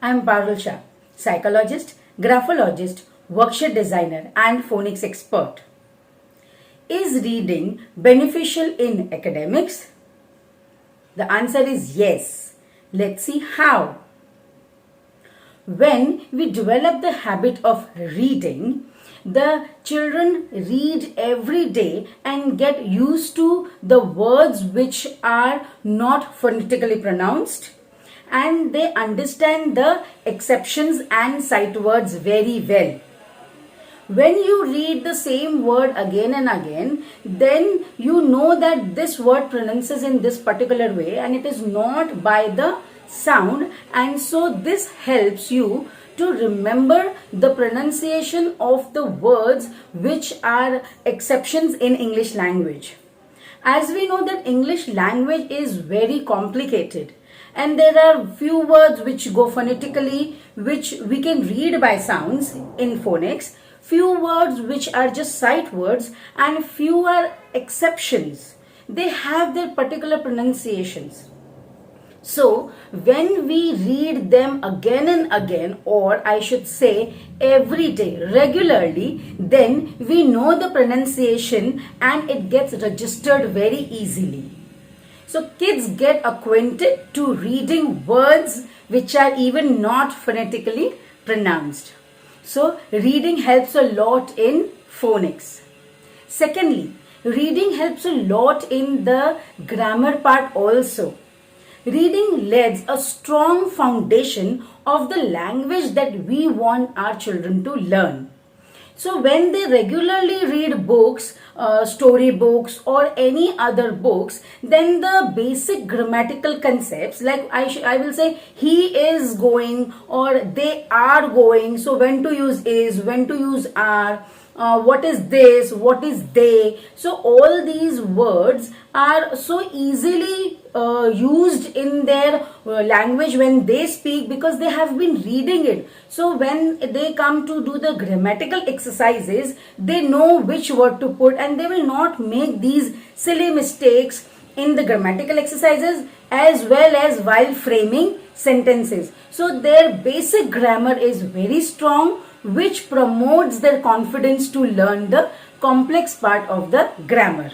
I'm Parul Shah, psychologist, graphologist, worksheet designer, and phonics expert. Is reading beneficial in academics? The answer is yes. Let's see how. When we develop the habit of reading, the children read every day and get used to the words which are not phonetically pronounced, and they understand the exceptions and sight words very well. When you read the same word again and again, then you know that this word pronounces in this particular way and it is not by the sound, and so this helps you to remember the pronunciation of the words which are exceptions in English language. As we know that English language is very complicated and there are few words which go phonetically, which we can read by sounds in phonics, few words which are just sight words, and few are exceptions. They have their particular pronunciations. So when we read them again and again, or I should say every day, regularly, then we know the pronunciation and it gets registered very easily. So kids get acquainted to reading words which are even not phonetically pronounced. So reading helps a lot in phonics. Secondly, reading helps a lot in the grammar part also. Reading lays a strong foundation of the language that we want our children to learn. So when they regularly read books, story books or any other books, then the basic grammatical concepts, like I will say he is going or they are going. So when to use is, when to use are, what is this, what is they. So all these words are so easily used in their language when they speak because they have been reading it. So when they come to do the grammatical exercises, they know which word to put and they will not make these silly mistakes in the grammatical exercises as well as while framing sentences. So their basic grammar is very strong, which promotes their confidence to learn the complex part of the grammar.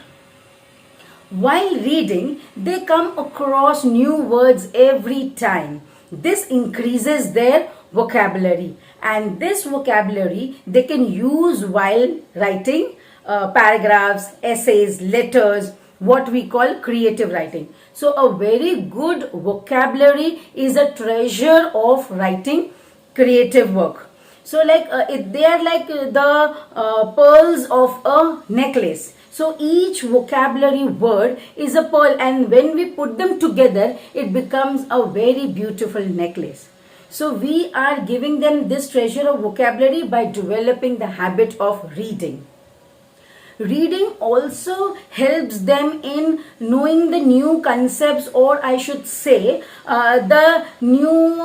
While reading, they come across new words every time. This increases their vocabulary, and this vocabulary they can use while writing paragraphs, essays, letters, what we call creative writing. So a very good vocabulary is a treasure of writing creative work. So they are like the pearls of a necklace. So each vocabulary word is a pearl, and when we put them together, it becomes a very beautiful necklace. So we are giving them this treasure of vocabulary by developing the habit of reading. Reading also helps them in knowing the new concepts, or I should say the new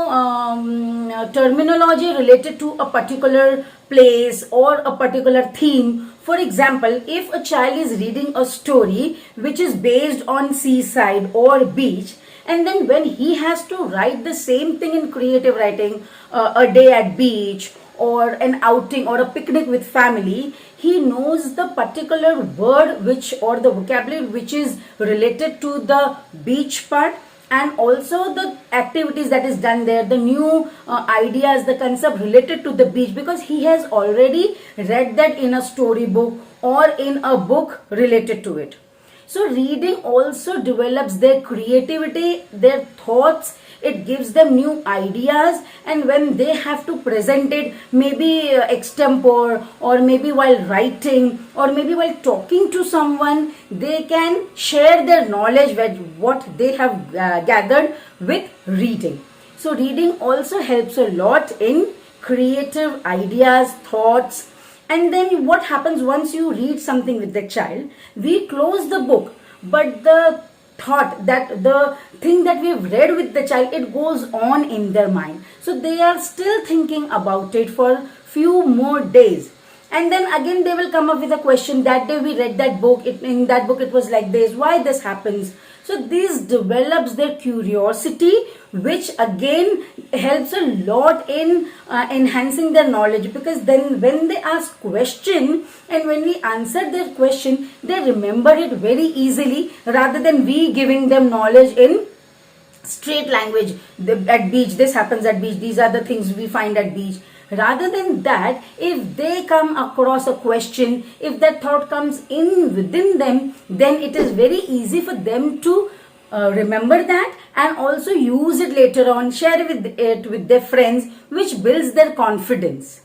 terminology related to a particular place or a particular theme. For example, if a child is reading a story which is based on seaside or beach, and then when he has to write the same thing in creative writing, a day at beach or an outing or a picnic with family, he knows the particular word which or the vocabulary which is related to the beach part, and also the activities that is done there, the new ideas, the concept related to the beach, because he has already read that in a storybook or in a book related to it. So reading also develops their creativity, their thoughts. It gives them new ideas, and when they have to present it, maybe extempore, or maybe while writing, or maybe while talking to someone, they can share their knowledge with what they have gathered with reading. So reading also helps a lot in creative ideas, thoughts. And then what happens once you read something with the child, we close the book, but the thought, that the thing that we've read with the child, it goes on in their mind. So they are still thinking about it for few more days. And then again they will come up with a question. That day we read that book, in that book it was like this, why this happens? So this develops their curiosity, which again helps a lot in enhancing their knowledge, because then when they ask question and when we answer their question, they remember it very easily, rather than we giving them knowledge in straight language. At beach this happens, at beach these are the things we find at beach. Rather than that, if they come across a question, if that thought comes in within them, then it is very easy for them to remember that and also use it later on, share it with their friends, which builds their confidence.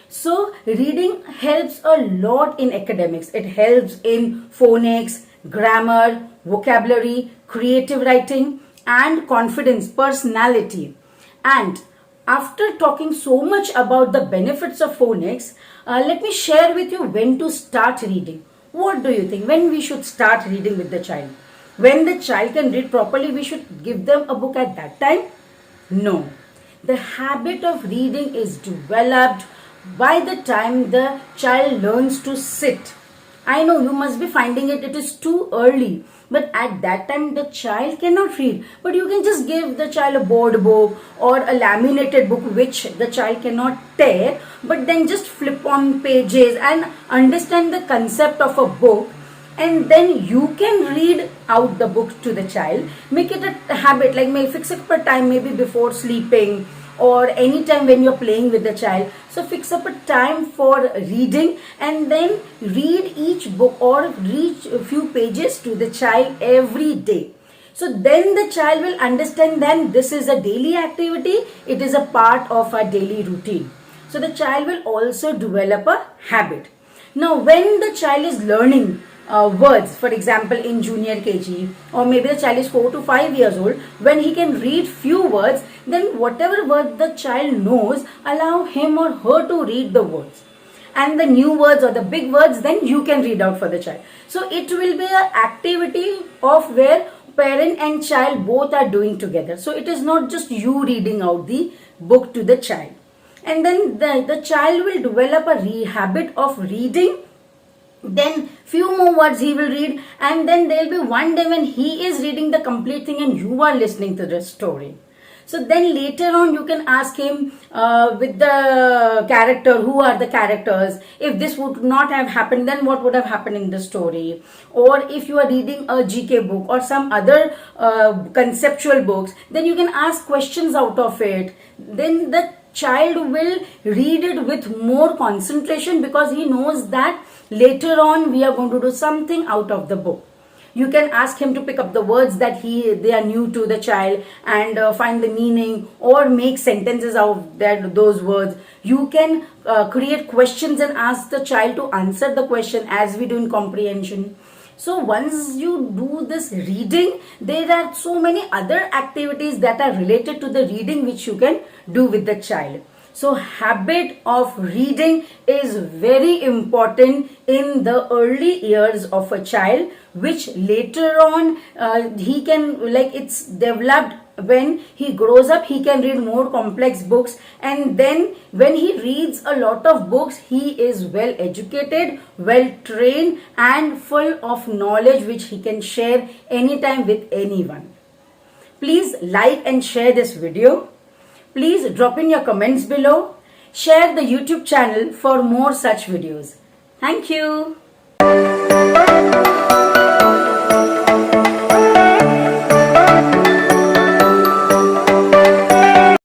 So reading helps a lot in academics. It helps in phonics, grammar, vocabulary, creative writing, and confidence, personality. And after talking so much about the benefits of phonics, let me share with you when to start reading. What do you think? When we should start reading with the child? When the child can read properly, we should give them a book at that time? No. The habit of reading is developed by the time the child learns to sit. I know you must be finding it is too early, but at that time the child cannot read. But you can just give the child a board book or a laminated book which the child cannot tear, but then just flip on pages and understand the concept of a book, and then you can read out the book to the child. Make it a habit, like maybe fix up a time, maybe before sleeping or any time when you're playing with the child. So fix up a time for reading and then read each book or read a few pages to the child every day. So then the child will understand that this is a daily activity, it is a part of our daily routine. So the child will also develop a habit. Now when the child is learning words, for example in junior KG, or maybe the child is 4 to 5 years old, when he can read few words, then whatever word the child knows, allow him or her to read the words, and the new words or the big words then you can read out for the child. So it will be an activity of where parent and child both are doing together. So it is not just you reading out the book to the child. And then the child will develop a habit of reading, then few more words he will read, and then there will be one day when he is reading the complete thing and you are listening to the story. So then later on you can ask him with the character, who are the characters, if this would not have happened then what would have happened in the story. Or if you are reading a GK book or some other conceptual books, then you can ask questions out of it. Then the child will read it with more concentration, because he knows that later on we are going to do something out of the book. You can ask him to pick up the words that they are new to the child and find the meaning, or make sentences out of those words. You can create questions and ask the child to answer the question, as we do in comprehension. So once you do this reading, there are so many other activities that are related to the reading which you can do with the child. So habit of reading is very important in the early years of a child, which later on he can, like, it's developed when he grows up. He can read more complex books, and then when he reads a lot of books, he is well educated, well trained, and full of knowledge which he can share anytime with anyone. Please like and share this video. Please drop in your comments below. Share the YouTube channel for more such videos. Thank you.